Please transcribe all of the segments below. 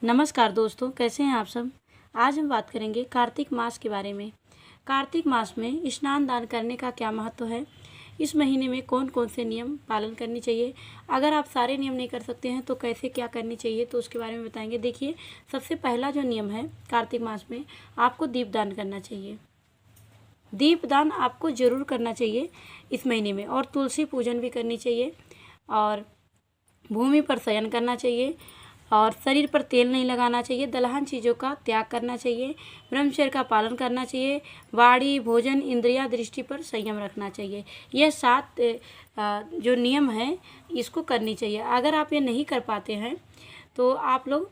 नमस्कार दोस्तों, कैसे हैं आप सब। आज हम बात करेंगे कार्तिक मास के बारे में। कार्तिक मास में स्नान दान करने का क्या महत्व है, इस महीने में कौन कौन से नियम पालन करनी चाहिए, अगर आप सारे नियम नहीं कर सकते हैं तो कैसे क्या करनी चाहिए, तो उसके बारे में बताएंगे। देखिए, सबसे पहला जो नियम है कार्तिक मास में, आपको दीपदान करना चाहिए। दीपदान आपको ज़रूर करना चाहिए इस महीने में। और तुलसी पूजन भी करनी चाहिए, और भूमि पर शयन करना चाहिए, और शरीर पर तेल नहीं लगाना चाहिए। दलहन चीज़ों का त्याग करना चाहिए। ब्रह्मचर्य का पालन करना चाहिए। वाणी, भोजन, इंद्रिया, दृष्टि पर संयम रखना चाहिए। यह 7 जो नियम हैं इसको करनी चाहिए। अगर आप ये नहीं कर पाते हैं तो आप लोग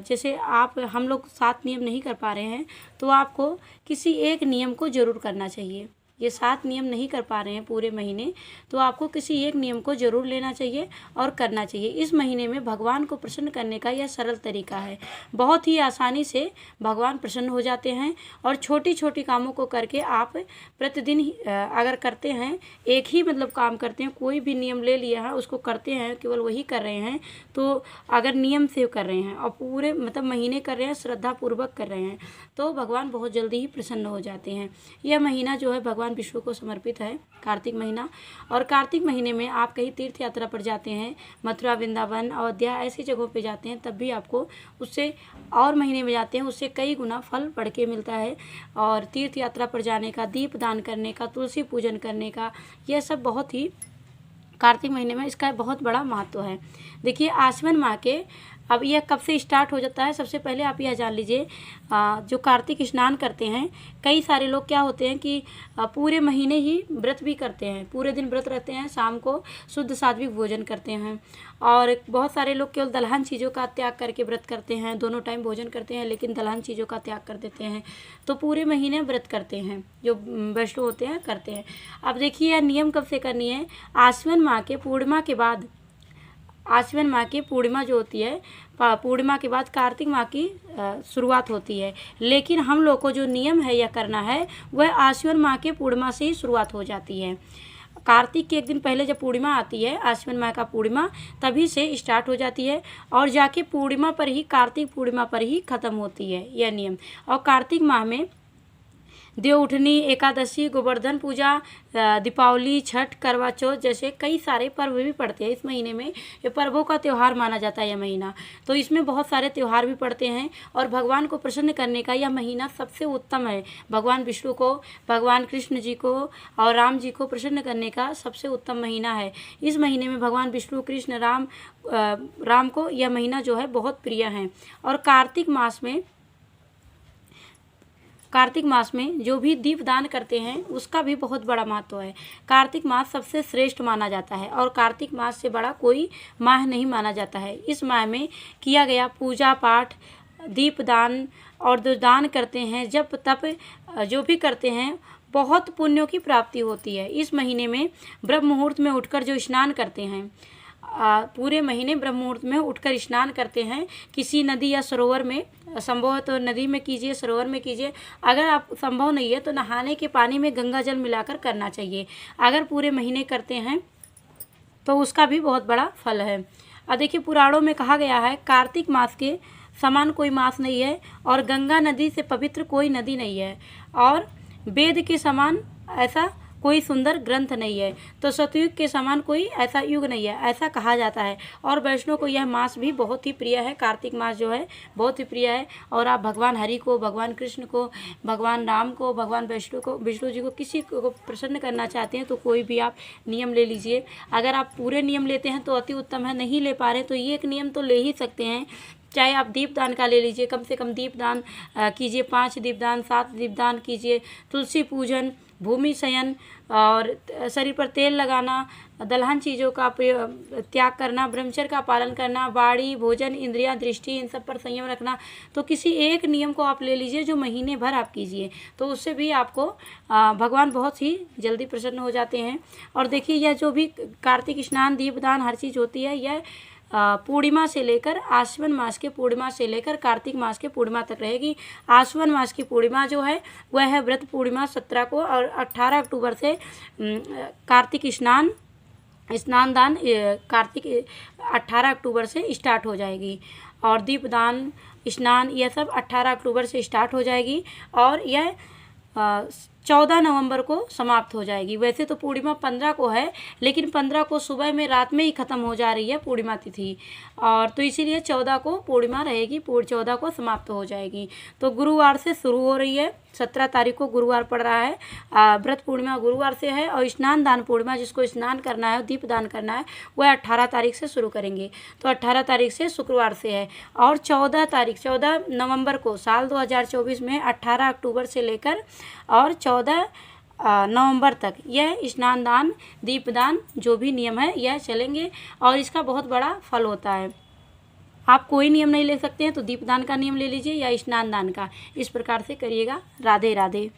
जैसे हम लोग 7 नियम नहीं कर पा रहे हैं तो आपको किसी एक नियम को ज़रूर करना चाहिए। ये 7 नियम नहीं कर पा रहे हैं पूरे महीने, तो आपको किसी एक नियम को ज़रूर लेना चाहिए और करना चाहिए। इस महीने में भगवान को प्रसन्न करने का यह सरल तरीका है। बहुत ही आसानी से भगवान प्रसन्न हो जाते हैं, और छोटी छोटी कामों को करके आप प्रतिदिन अगर करते हैं, एक ही काम करते हैं, कोई भी नियम ले लिया है उसको करते हैं, केवल वही कर रहे हैं, तो अगर नियम से कर रहे हैं और पूरे महीने कर रहे हैं, श्रद्धापूर्वक कर रहे हैं, तो भगवान बहुत जल्दी ही प्रसन्न हो जाते हैं। यह महीना जो है भगवान विष्णु को समर्पित है, कार्तिक महीना। और कार्तिक महीने में आप कहीं तीर्थ यात्रा पर जाते हैं, मथुरा, वृंदावन, अयोध्या, ऐसी जगहों पे जाते हैं, तब भी आपको उससे, और महीने में जाते हैं उससे कई गुना फल बढ़ के मिलता है। और तीर्थ यात्रा पर जाने का, दीप दान करने का, तुलसी पूजन करने का, यह सब बहुत ही कार्तिक महीने में इसका बहुत बड़ा महत्व है। देखिए, आश्विन माह के अब यह कब से स्टार्ट हो जाता है, सबसे पहले आप यह जान लीजिए। जो कार्तिक स्नान करते हैं, कई सारे लोग क्या होते हैं कि पूरे महीने ही व्रत भी करते हैं, पूरे दिन व्रत रहते हैं, शाम को शुद्ध सात्विक भोजन करते हैं। और बहुत सारे लोग केवल दलहन चीज़ों का त्याग करके व्रत करते हैं, दोनों टाइम भोजन करते हैं लेकिन दलहन चीज़ों का त्याग कर देते हैं, तो पूरे महीने व्रत करते हैं, जो वैष्णव होते हैं करते हैं। अब देखिए, यह नियम कब से करनी है, आश्विन माह के पूर्णिमा के बाद। आश्विन माह की पूर्णिमा जो होती है, पूर्णिमा के बाद कार्तिक माह की शुरुआत होती है। लेकिन हम लोग को जो नियम है यह करना है, वह आश्विन माह के पूर्णिमा से ही शुरुआत हो जाती है। कार्तिक के एक दिन पहले जब पूर्णिमा आती है, आश्विन माह का पूर्णिमा, तभी से स्टार्ट हो जाती है, और जाके पूर्णिमा पर ही, कार्तिक पूर्णिमा पर ही ख़त्म होती है यह नियम। और कार्तिक माह में देवउठनी, एकादशी, गोवर्धन पूजा, दीपावली, छठ, करवा चौथ जैसे कई सारे पर्व भी पड़ते हैं इस महीने में। ये पर्वों का त्यौहार माना जाता है यह महीना, तो इसमें बहुत सारे त्यौहार भी पड़ते हैं। और भगवान को प्रसन्न करने का यह महीना सबसे उत्तम है। भगवान विष्णु को, भगवान कृष्ण जी को और राम जी को प्रसन्न करने का सबसे उत्तम महीना है। इस महीने में भगवान विष्णु, कृष्ण, राम को यह महीना जो है बहुत प्रिय है। और कार्तिक मास में जो भी दीप दान करते हैं उसका भी बहुत बड़ा महत्व है। कार्तिक मास सबसे श्रेष्ठ माना जाता है, और कार्तिक मास से बड़ा कोई माह नहीं माना जाता है। इस माह में किया गया पूजा पाठ, दीप दान, और जो दान करते हैं, जप तप जो भी करते हैं, बहुत पुण्यों की प्राप्ति होती है। इस महीने में ब्रह्म मुहूर्त में उठकर जो स्नान करते हैं, पूरे महीने ब्रह्म मुहूर्त में उठकर स्नान करते हैं, किसी नदी या सरोवर में, संभव है तो नदी में कीजिए, सरोवर में कीजिए। अगर आप संभव नहीं है तो नहाने के पानी में गंगा जल मिलाकर करना चाहिए। अगर पूरे महीने करते हैं तो उसका भी बहुत बड़ा फल है। और देखिए, पुराणों में कहा गया है, कार्तिक मास के समान कोई मास नहीं है, और गंगा नदी से पवित्र कोई नदी नहीं है, और वेद के समान ऐसा कोई सुंदर ग्रंथ नहीं है, तो सतयुग के समान कोई ऐसा युग नहीं है, ऐसा कहा जाता है। और वैष्णव को यह मास भी बहुत ही प्रिय है, कार्तिक मास जो है बहुत ही प्रिय है। और आप भगवान हरि को, भगवान कृष्ण को, भगवान राम को, भगवान विष्णु जी को, किसी को प्रसन्न करना चाहते हैं तो कोई भी आप नियम ले लीजिए। अगर आप पूरे नियम लेते हैं तो अति उत्तम है, नहीं ले पा रहे तो ये एक नियम तो ले ही सकते हैं। चाहे आप दीपदान का ले लीजिए, कम से कम दीपदान कीजिए, 5 दीपदान, 7 दीपदान कीजिए, तुलसी पूजन, भूमि शयन, और शरीर पर तेल लगाना, दलहन चीज़ों का त्याग करना, ब्रह्मचर्य का पालन करना, वाणी, भोजन, इंद्रिया, दृष्टि, इन सब पर संयम रखना। तो किसी एक नियम को आप ले लीजिए जो महीने भर आप कीजिए, तो उससे भी आपको भगवान बहुत ही जल्दी प्रसन्न हो जाते हैं। और देखिए, यह जो भी कार्तिक स्नान, दीपदान, हर चीज़ होती है, यह पूर्णिमा से लेकर, आश्विन मास के पूर्णिमा से लेकर कार्तिक मास के पूर्णिमा तक रहेगी। आश्विन मास की पूर्णिमा जो है वह है व्रत पूर्णिमा 17 को, और 18 अक्टूबर से कार्तिक स्नान दान कार्तिक 18 अक्टूबर से स्टार्ट हो जाएगी। और दीपदान, स्नान, यह सब 18 अक्टूबर से स्टार्ट हो जाएगी और यह 14 नवंबर को समाप्त हो जाएगी। वैसे तो पूर्णिमा 15 को है, लेकिन 15 को सुबह में, रात में ही ख़त्म हो जा रही है पूर्णिमा तिथि, और तो इसीलिए 14 को पूर्णिमा रहेगी, 14 को समाप्त हो जाएगी। तो गुरुवार से शुरू हो रही है, 17 तारीख को गुरुवार पड़ रहा है। व्रत पूर्णिमा गुरुवार से है और स्नान दान पूर्णिमा, जिसको स्नान करना है, दीप दान करना है, वह 18 तारीख से शुरू करेंगे। तो 18 तारीख से शुक्रवार से है और 14 नवंबर को साल 2024 में 18 अक्टूबर से लेकर और 14 नवंबर तक यह स्नान दान, दीपदान जो भी नियम है यह चलेंगे और इसका बहुत बड़ा फल होता है। आप कोई नियम नहीं ले सकते हैं तो दीपदान का नियम ले लीजिए या स्नान दान का। इस प्रकार से करिएगा। राधे राधे।